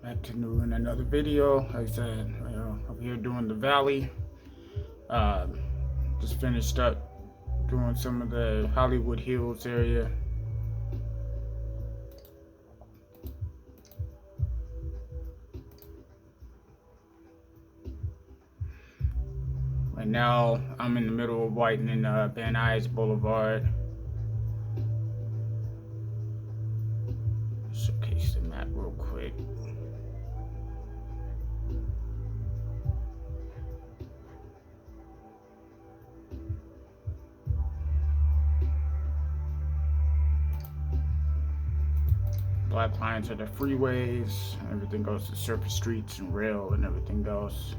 Back to doing another video. Like I said, I'm here doing the valley. Just finished up doing some of the Hollywood Hills area. Right now, I'm in the middle of widening Van Nuys Boulevard. Showcase the map real quick. Black lines are the freeways. Everything goes to surface streets and rail and everything goes.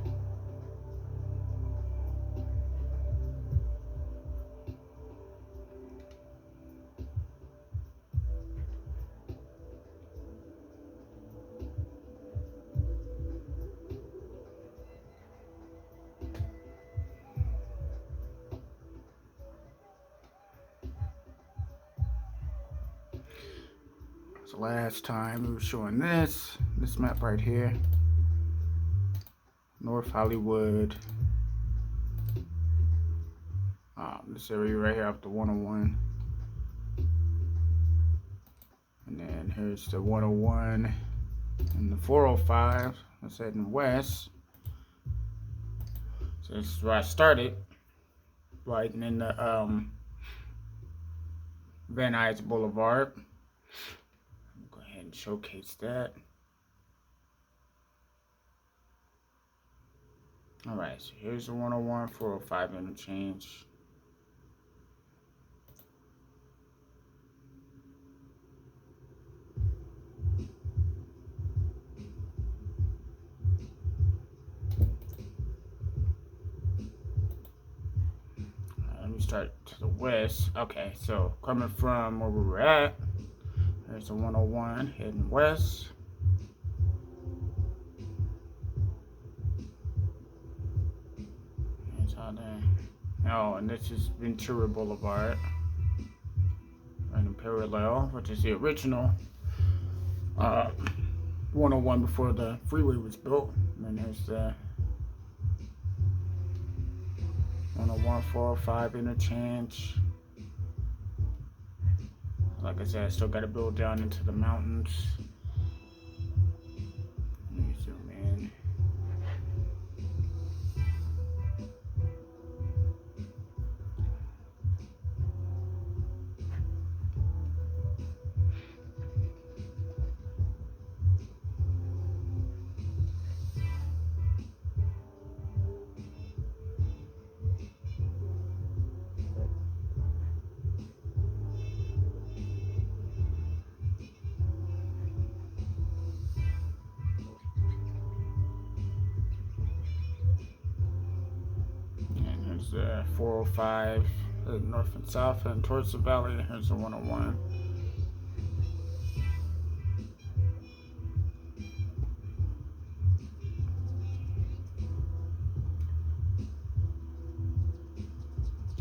So last time we were showing this map right here. North Hollywood. This area right here up to 101. And then here's the 101 and the 405. That's heading west. So this is where I started. Right in the Van Nuys Boulevard. Go ahead and showcase that. Alright, so here's the 101 405 interchange. Let me start to the west. Okay, so coming from where we were at, there's the 101 heading west. Here's how they. Oh, and this is Ventura Boulevard, running parallel, which is the original 101 before the freeway was built. And then there's the 101 405 interchange. Like I said, I still got to build down into the mountains. Let me zoom in. Here's the 405, north and south, and towards the valley. Here's the 101.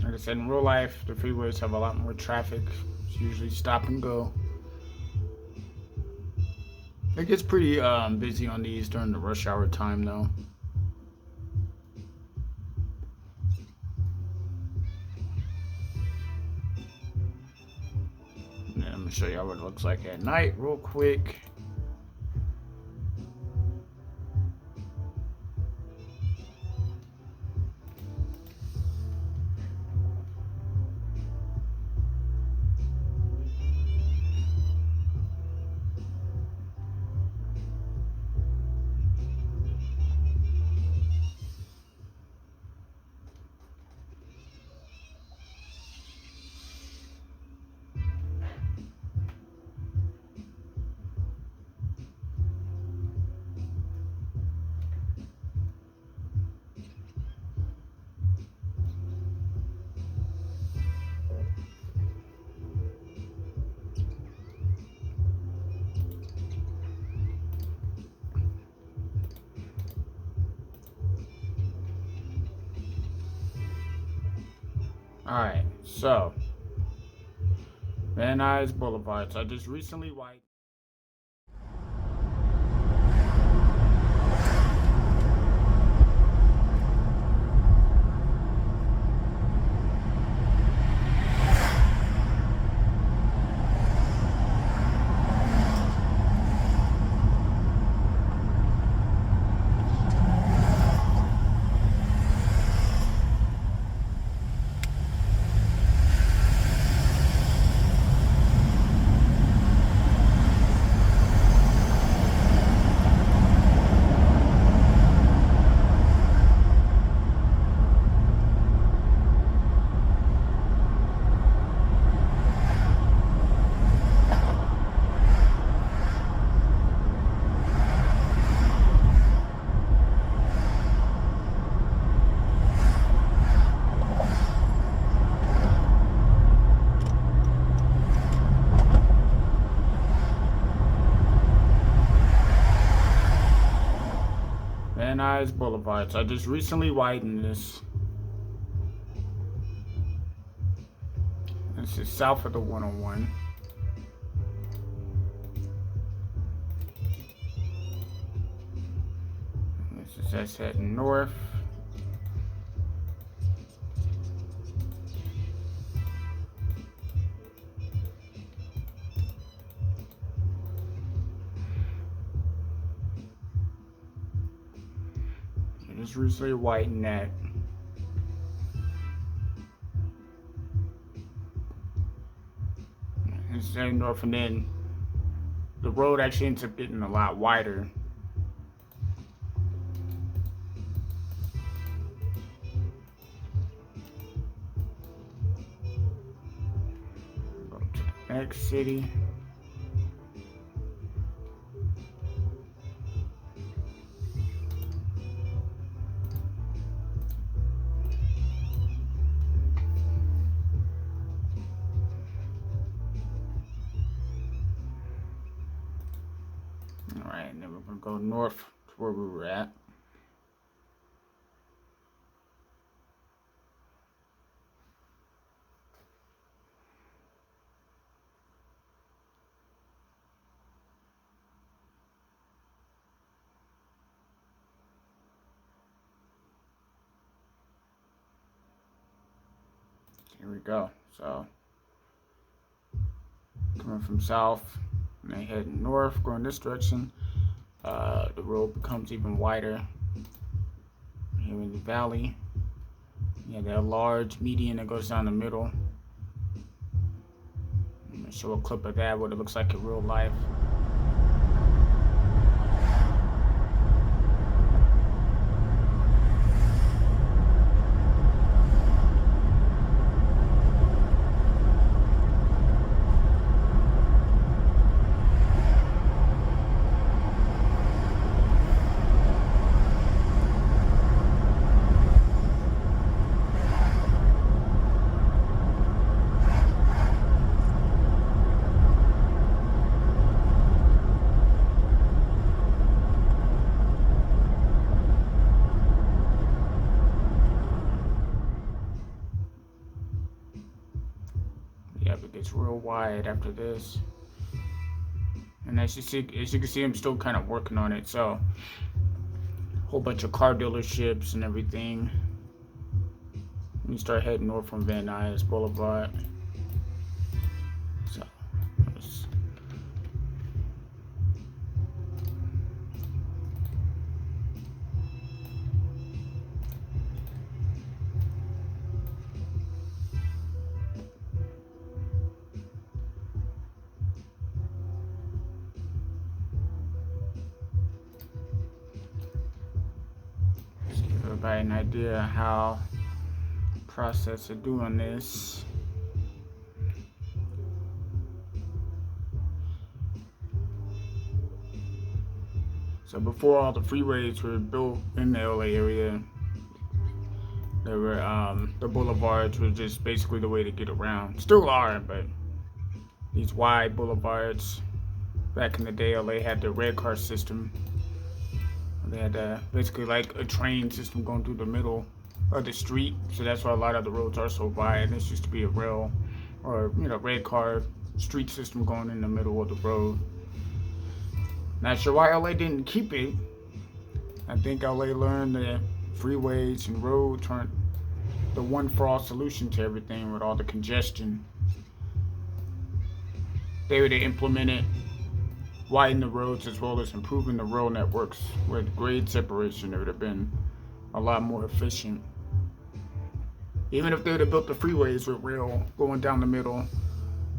Like I said, in real life, the freeways have a lot more traffic. It's usually stop and go. It gets pretty busy on these during the rush hour time, though. And then I'm gonna show y'all what it looks like at night, real quick. Alright, so Van Nuys Boulevard. So I just recently widened. Van Nuys Boulevard. So I just recently widened this. This is south of the 101. This is us heading north. Just recently widened that. It's heading north, and then the road actually ends up getting a lot wider. Go to the next city. Alright, and then we're going to go north to where we were at. Here we go. So, coming from south, and then heading north, going this direction. The road becomes even wider here in the valley. You have that large median that goes down the middle. I'm going to show a clip of that, what it looks like in real life. It gets real wide after this, and as you can see, I'm still kind of working on it. So, a whole bunch of car dealerships and everything. When you start heading north from Van Nuys Boulevard, so everybody an idea how process of doing this. So before all the freeways were built in the LA area, there were the boulevards were just basically the way to get around. Still are, but these wide boulevards. Back in the day, LA had the red car system. They had basically like a train system going through the middle of the street, so that's why a lot of the roads are so wide. This used to be a rail or red car street system going in the middle of the road. Not sure why LA didn't keep it. I think LA learned that freeways and roads aren't the one for all solution to everything with all the congestion. They would have implemented widen the roads as well as improving the road networks with grade separation. It would have been a lot more efficient. Even if they would have built the freeways with rail going down the middle,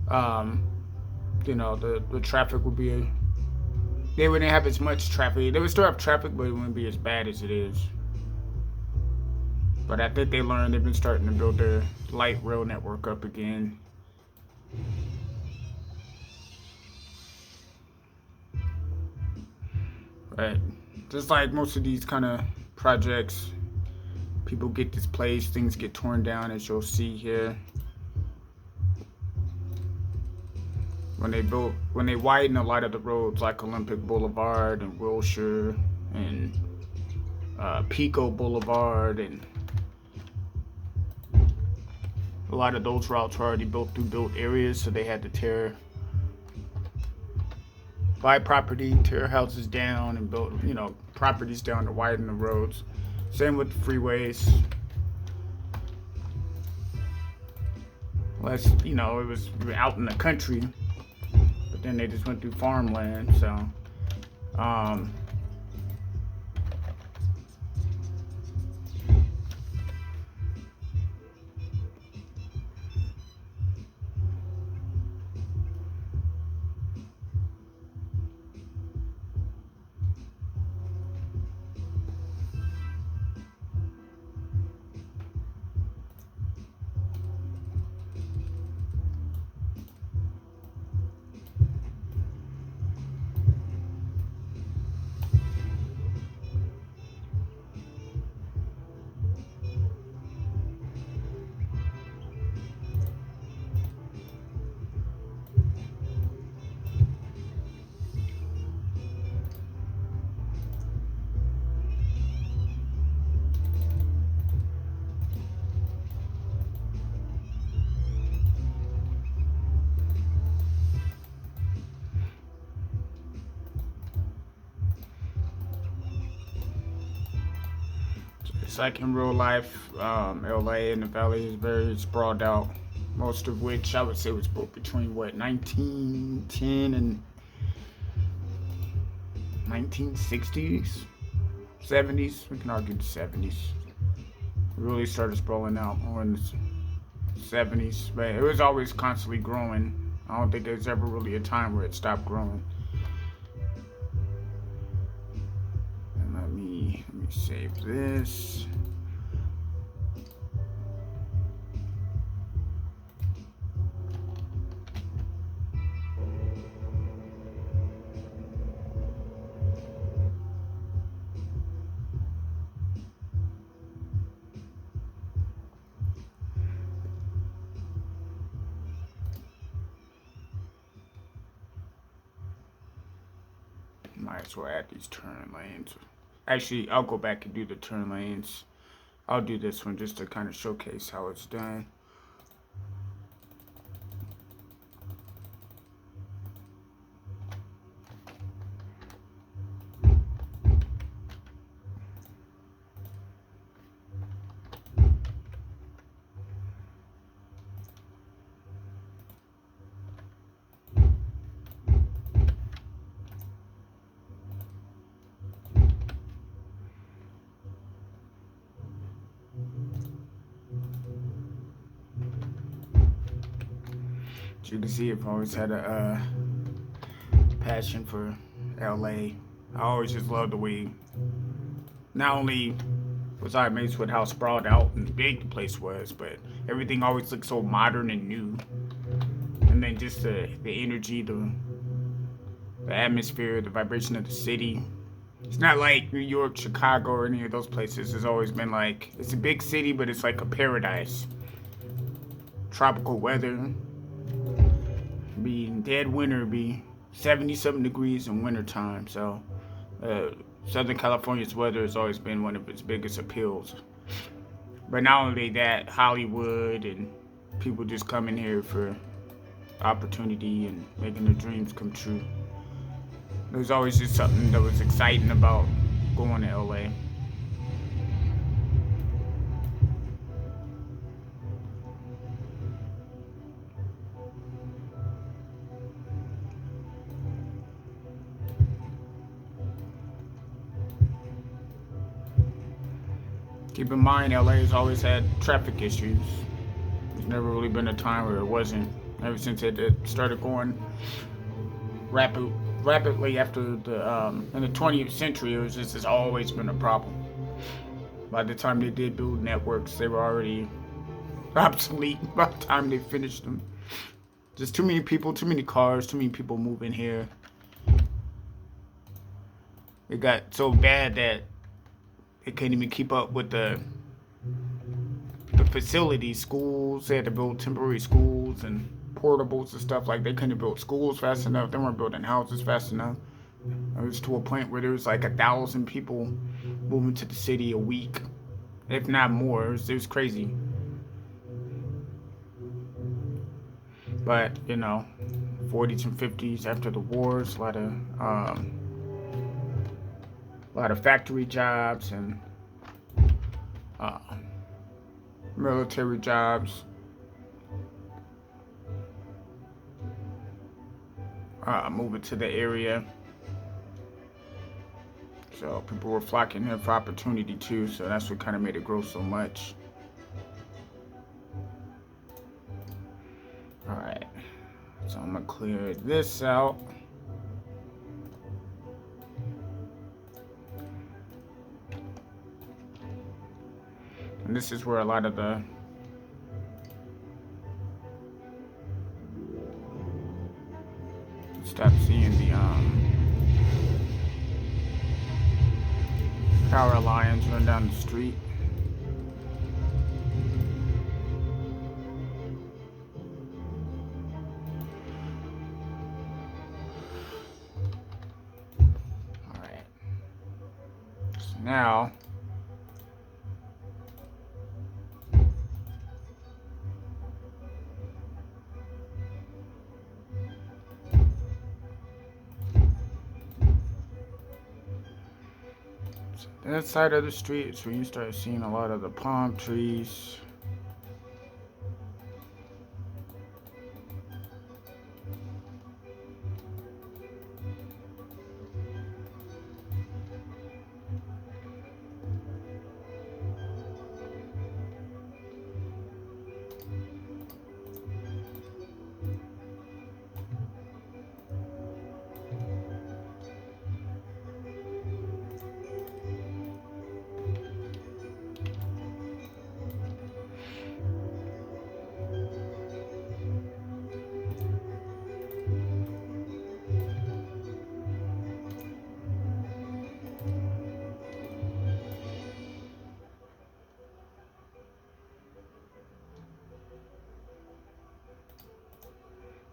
the traffic would be, they wouldn't have as much traffic. They would still have traffic, but it wouldn't be as bad as it is. But I think they learned, they've been starting to build their light rail network up again. But just like most of these kind of projects, people get displaced, things get torn down, as you'll see here. When they widen a lot of the roads like Olympic Boulevard and Wilshire and Pico Boulevard, and a lot of those routes were already built through built areas, so they had to buy property, tear houses down, and build, properties down to widen the roads. Same with the freeways. Less, it was out in the country, but then they just went through farmland, so it's like in real life, LA and the Valley is very sprawled out. Most of which I would say was built between 1910 and 1960s, 70s. We can argue the 70s. It really started sprawling out more in the 70s, but it was always constantly growing. I don't think there's ever really a time where it stopped growing. And let me save this. Might as well add these turn lanes. Actually, I'll go back and do the turn lanes. I'll do this one just to kind of showcase how it's done. As you can see, I've always had a passion for LA. I always just loved the way, not only was I amazed with how sprawled out and big the place was, but everything always looked so modern and new. And then just the energy, the atmosphere, the vibration of the city. It's not like New York, Chicago, or any of those places. It's always been like, it's a big city, but it's like a paradise. Tropical weather. Be dead winter, be 70-something degrees in winter time. So Southern California's weather has always been one of its biggest appeals. But not only that, Hollywood and people just coming here for opportunity and making their dreams come true. There's always just something that was exciting about going to LA. Keep in mind, LA has always had traffic issues. There's never really been a time where it wasn't. Ever since it started going rapidly after in the 20th century, it's always been a problem. By the time they did build networks, they were already obsolete by the time they finished them. Just too many people, too many cars, too many people moving here. It got so bad that they couldn't even keep up with the facilities, schools. They had to build temporary schools and portables and stuff. Like, they couldn't build schools fast enough. They weren't building houses fast enough. It was to a point where there was like 1,000 people moving to the city a week, if not more. It was crazy. But, you know, 40s and 50s after the wars, a lot of factory jobs and uh, military jobs. Moving to the area. So people were flocking here for opportunity too, so that's what kind of made it grow so much. Alright, so I'm gonna clear this out. And this is where a lot of the stop seeing the power lines run down the street. Alright. So now that side of the street is where you start seeing a lot of the palm trees.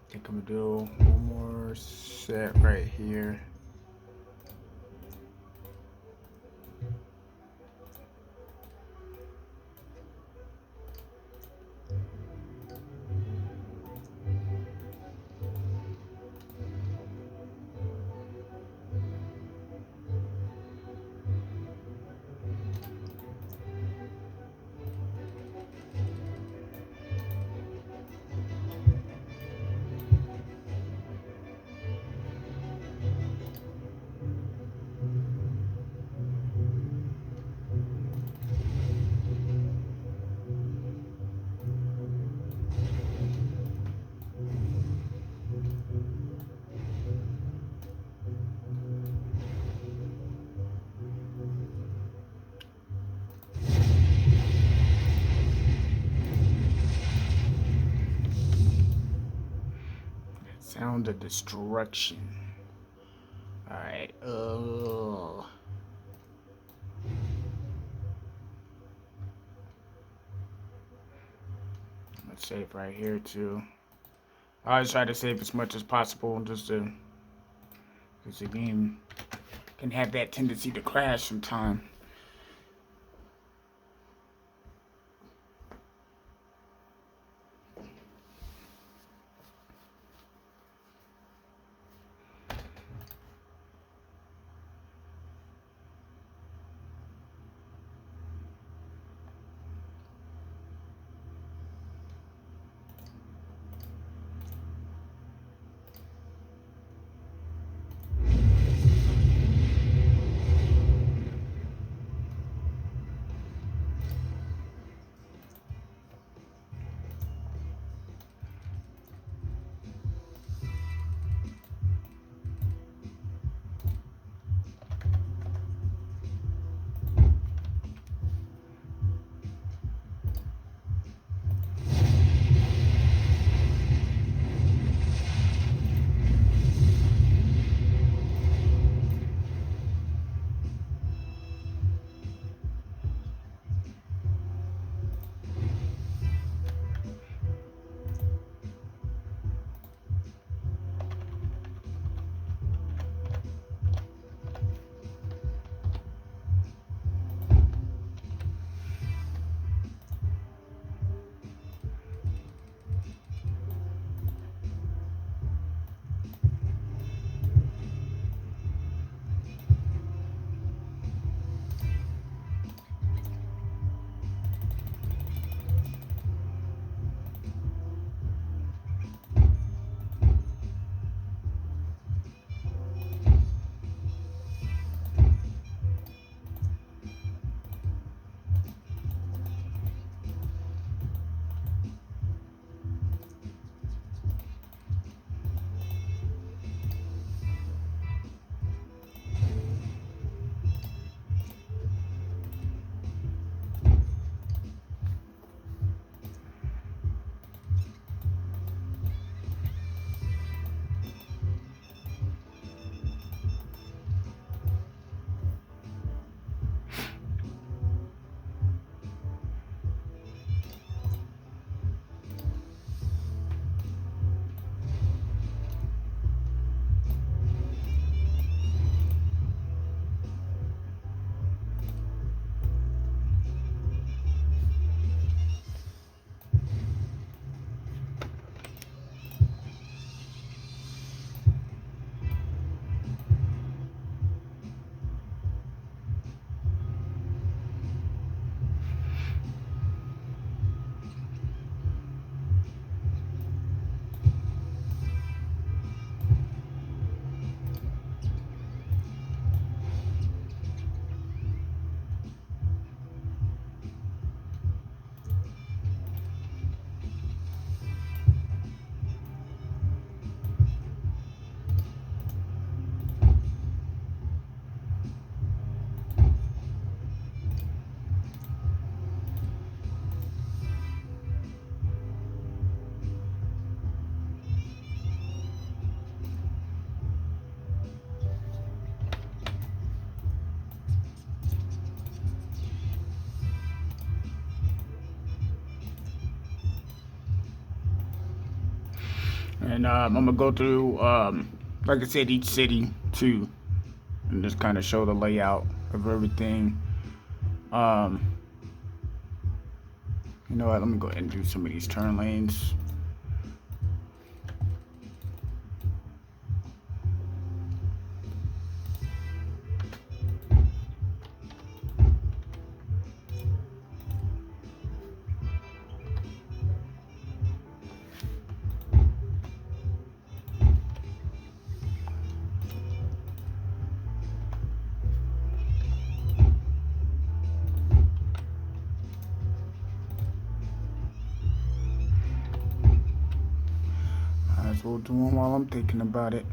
I think I'm gonna do one more set right here. Sound of destruction. Alright, let's save right here too. I always try to save as much as possible just to, because the game can have that tendency to crash sometime. And I'm gonna go through, like I said, each city too, and just kind of show the layout of everything. Um, you know what? Let me go ahead and do some of these turn lanes. Might as well do them while I'm thinking about it.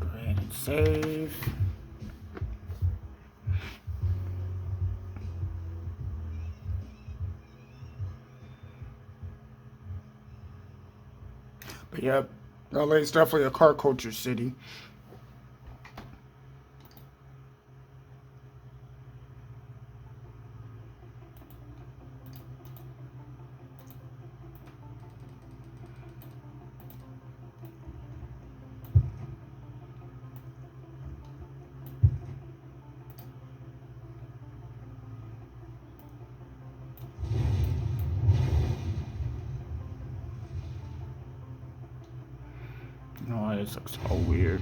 Go ahead and save. But yep, LA is definitely a car culture city. Oh, this looks so weird.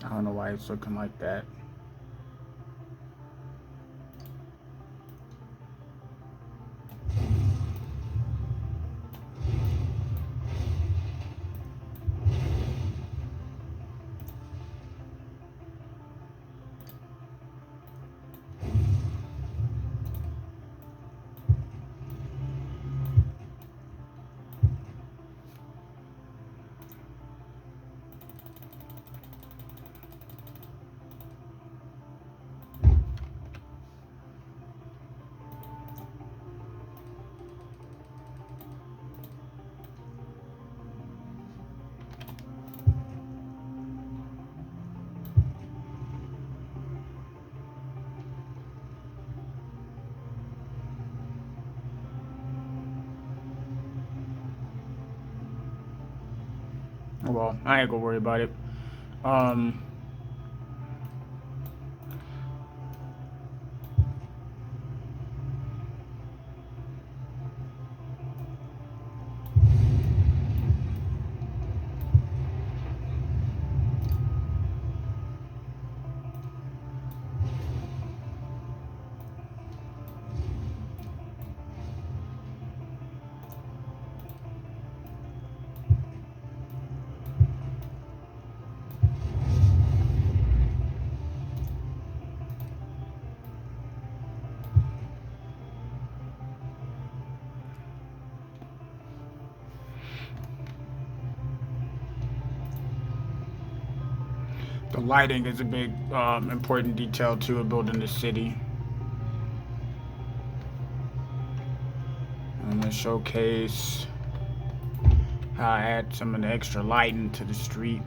I don't know why it's looking like that. Well, I ain't gonna worry about it. The lighting is a big important detail to a building the city. I'm gonna showcase how I add some of the extra lighting to the street.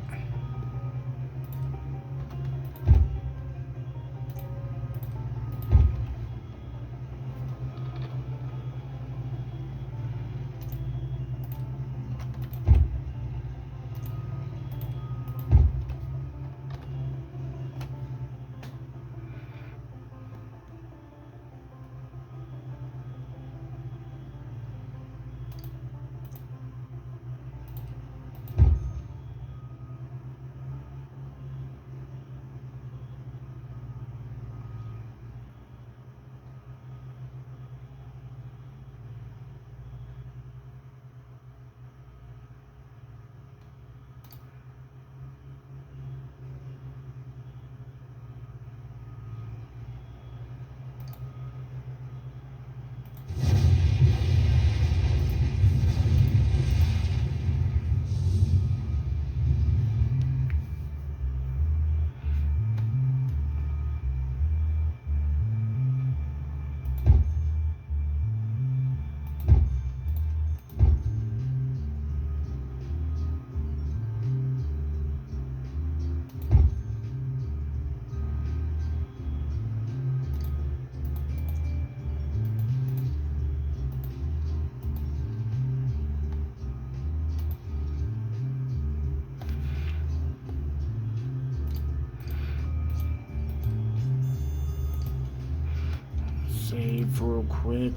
Save real quick.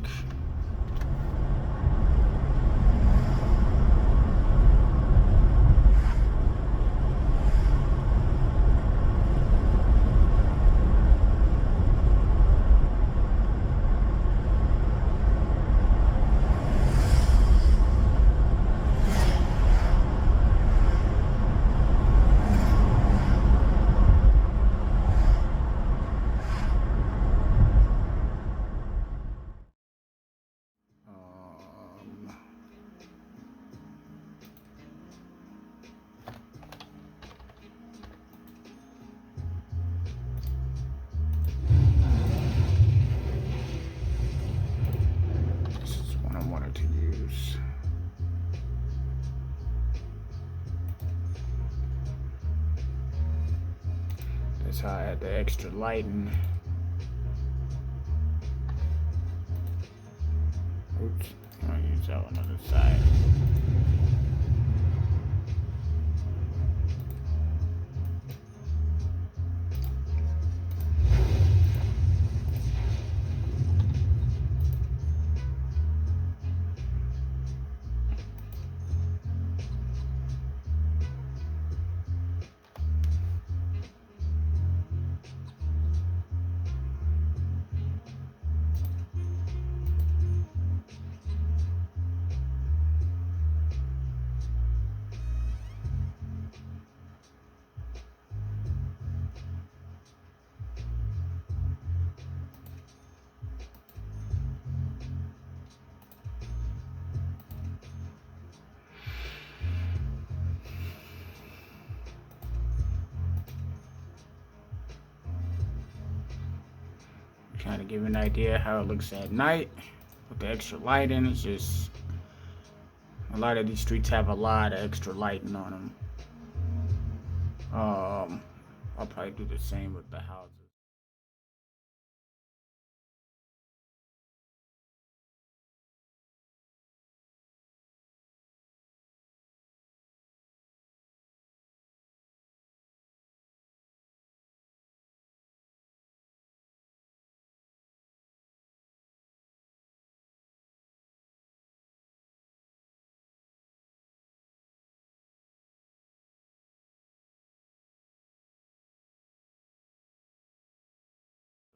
That's how I add the extra lighting. Oops, I'm gonna use that one on the side. Kind of give an idea how it looks at night with the extra lighting. It's just a lot of these streets have a lot of extra lighting on them. I'll probably do the same with the houses.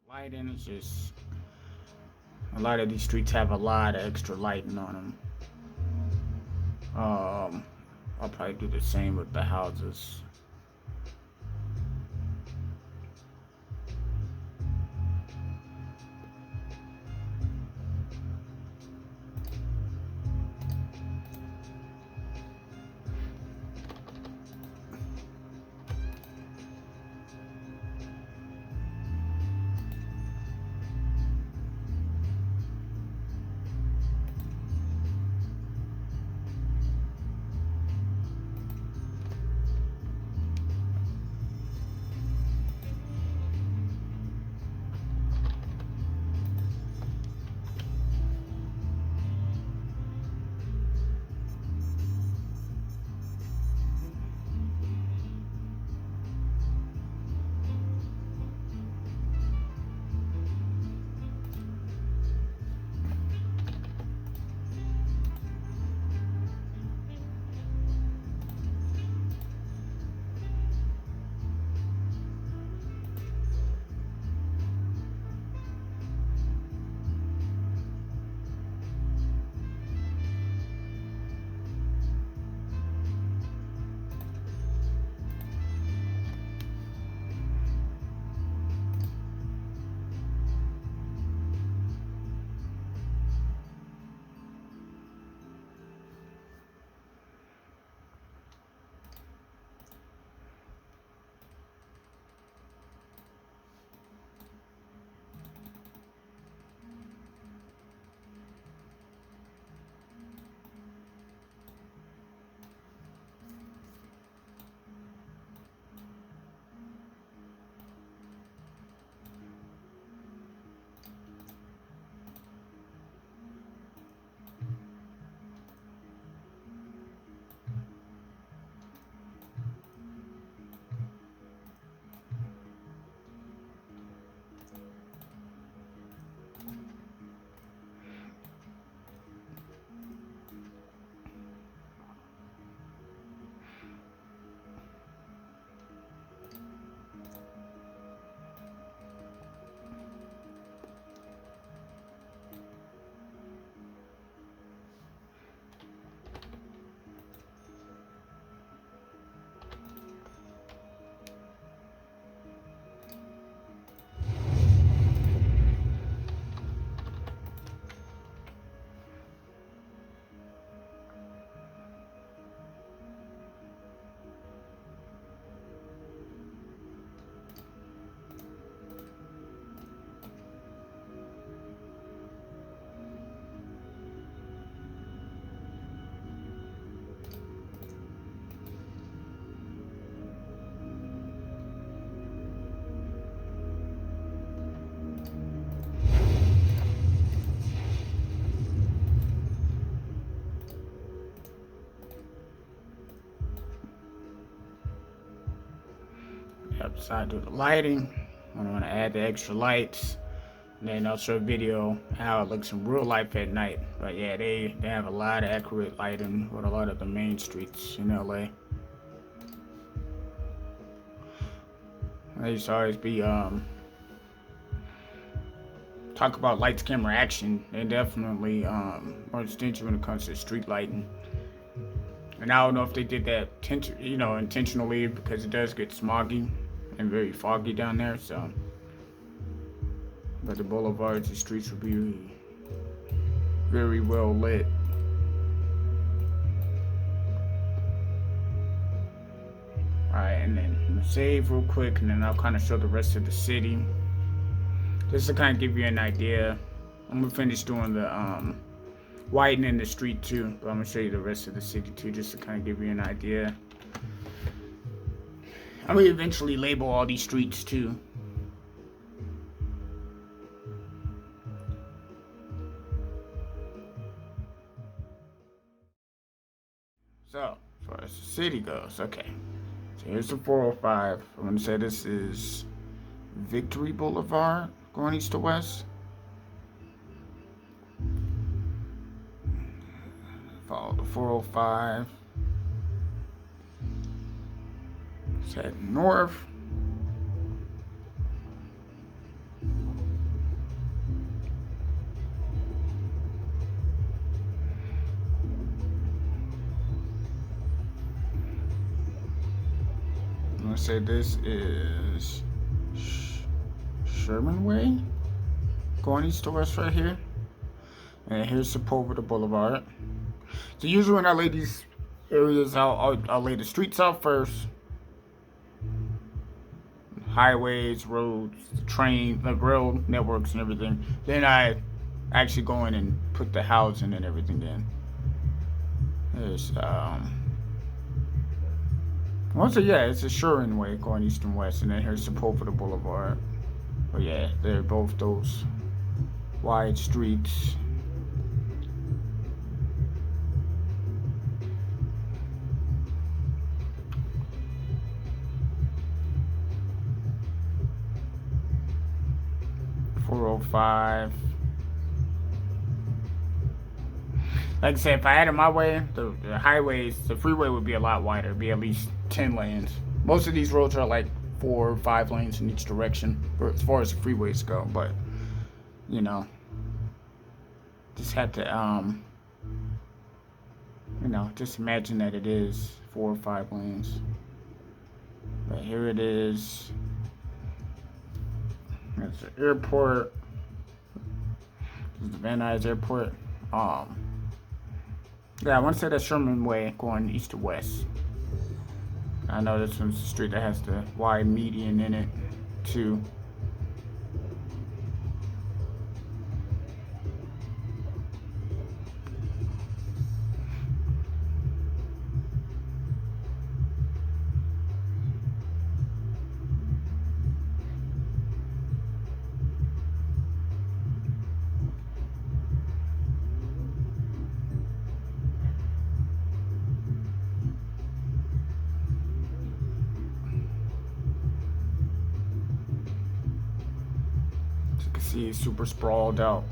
Lighting is just a lot of these streets have a lot of extra lighting on them. I'll probably do the same with the houses. Yep, so I do the lighting. I'm gonna add the extra lights. And then I'll show a video how it looks in real life at night. But yeah, they have a lot of accurate lighting with a lot of the main streets in LA. They used to always be talk about lights, camera, action. They definitely more distinction when it comes to street lighting. And I don't know if they did that intentionally, because it does get smoggy and very foggy down there. So, but the boulevards, the streets will be very well lit. Alright, and then I'm gonna save real quick, and then I'll kind of show the rest of the city. Just to kind of give you an idea. I'm gonna finish doing the widening the street too, but I'm gonna show you the rest of the city too, just to kind of give you an idea. I'm gonna eventually label all these streets too. So, as far as the city goes, okay. So here's the 405. I'm gonna say this is Victory Boulevard, going east to west. Follow the 405. Let's head north. I'm gonna say this is Sherman Way, going east to west right here. And here's Sepulveda Boulevard. So usually when I lay these areas out, I'll lay the streets out first. Highways, roads, train, like rail networks and everything. Then I actually go in and put the housing and everything in. There's also, yeah, it's a Sherman Way going east and west, and then here's Sepulveda Boulevard. But yeah, they're both those wide streets. .405. Like I said, if I had it my way, the highways, the freeway would be a lot wider. It'd be at least 10 lanes. Most of these roads are like 4 or 5 lanes in each direction, as far as the freeways go. But you know, just have to just imagine that it is 4 or 5 lanes. But here it is. It's the airport. This is the Van Nuys Airport. Yeah, I want to say that's Sherman Way going east to west. I know this one's the street that has the wide median in it too. You can see it's super sprawled out.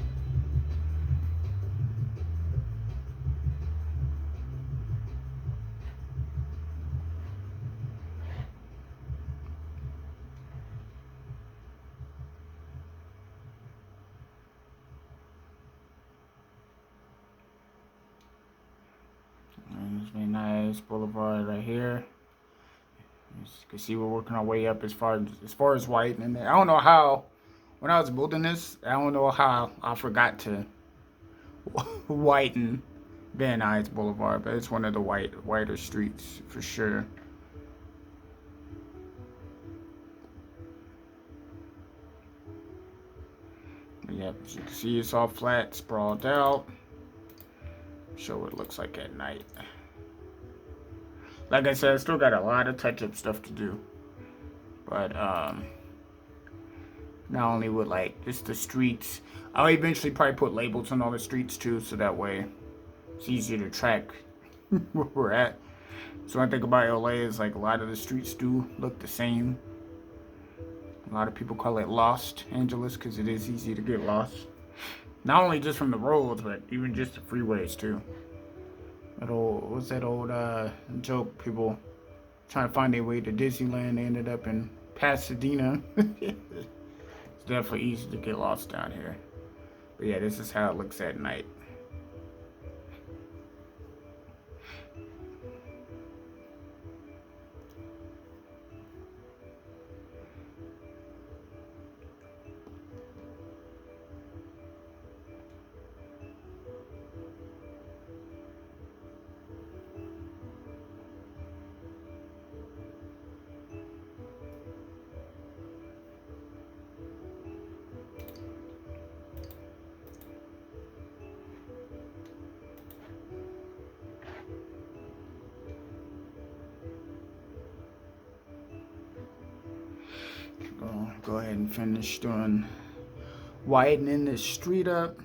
And it's Van Nuys Boulevard right here. As you can see, we're working our way up as far as widening. I don't know how. When I was building this, I don't know how I forgot to widen Van Nuys Boulevard, but it's one of the wider streets for sure. Yep, as you can see, it's all flat, sprawled out. Show what it looks like at night. Like I said, I still got a lot of touch-up stuff to do, but not only with like just the streets, I'll eventually probably put labels on all the streets too, so that way it's easier to track where we're at. So when I think about LA, is like a lot of the streets do look the same. A lot of people call it Los Angeles because it is easy to get lost. Not only just from the roads, but even just the freeways too. What's that old joke? People trying to find their way to Disneyland, they ended up in Pasadena. It's definitely easy to get lost down here. But yeah, this is how it looks at night. Go ahead and finish doing widening this street up.